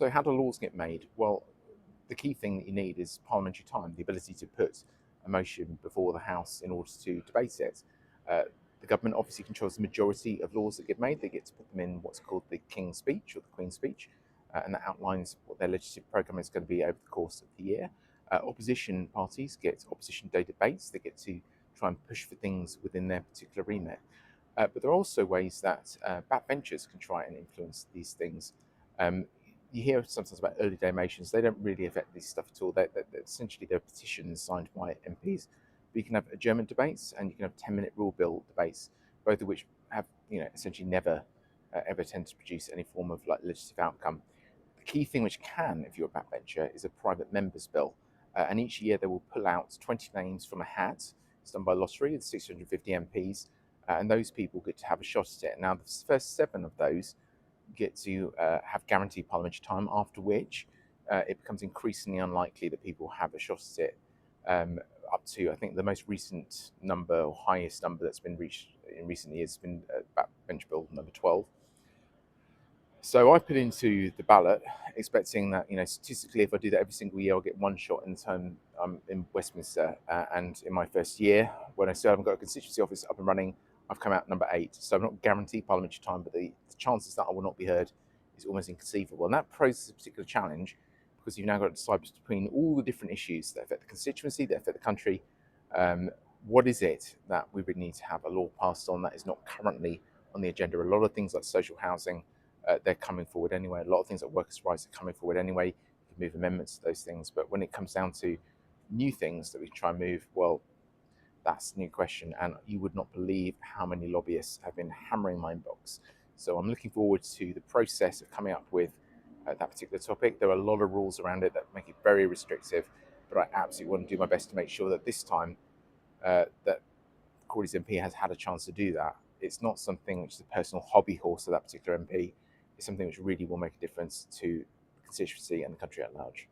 So how do laws get made? Well, the key thing that you need is parliamentary time, the ability to put a motion before the House in order to debate it. Uh, the government obviously controls the majority of laws that get made. They get to put them in what's called the King's Speech or the Queen's Speech, and that outlines what their legislative programme is going to be over the course of the year. Opposition parties get opposition day debates. They get to try and push for things within their particular remit. But there are also ways that backbenchers can try and influence these things. Um, you hear sometimes about early day motions. They don't really affect this stuff at all. Essentially, they're petitions signed by MPs. But you can have adjournment debates and you can have 10-minute rule bill debates, both of which have essentially never ever tend to produce any form of like legislative outcome. The key thing which can, if you're a backbencher, is a private members bill. And each year they will pull out 20 names from a hat. It's done by lottery. It's 650 MPs, and those people get to have a shot at it. Now, the first 7 of those get to have guaranteed parliamentary time, after which it becomes increasingly unlikely that people have a shot at it. Up to, I think, the most recent number or highest number that's been reached in recent years has been backbench bill number 12. So I put into the ballot, expecting that statistically, if I do that every single year, I'll get one shot in the time I'm in Westminster. And in my first year, when I still haven't got a constituency office up and running, I've come out number 8. So I'm not guaranteed parliamentary time, but the chances that I will not be heard is almost inconceivable. And that poses a particular challenge because you've now got to decide between all the different issues that affect the constituency, that affect the country. What is it that we would need to have a law passed on that is not currently on the agenda? A lot of things like social housing, they're coming forward anyway. A lot of things like workers' rights are coming forward anyway. You can move amendments to those things. But when it comes down to new things that we can try and move, well, that's a new question. And you would not believe how many lobbyists have been hammering my inbox. So I'm looking forward to the process of coming up with that particular topic. There are a lot of rules around it that make it very restrictive, but I absolutely want to do my best to make sure that this time that Crawley's MP has had a chance to do that. It's not something which is a personal hobby horse of that particular MP. It's something which really will make a difference to the constituency and the country at large.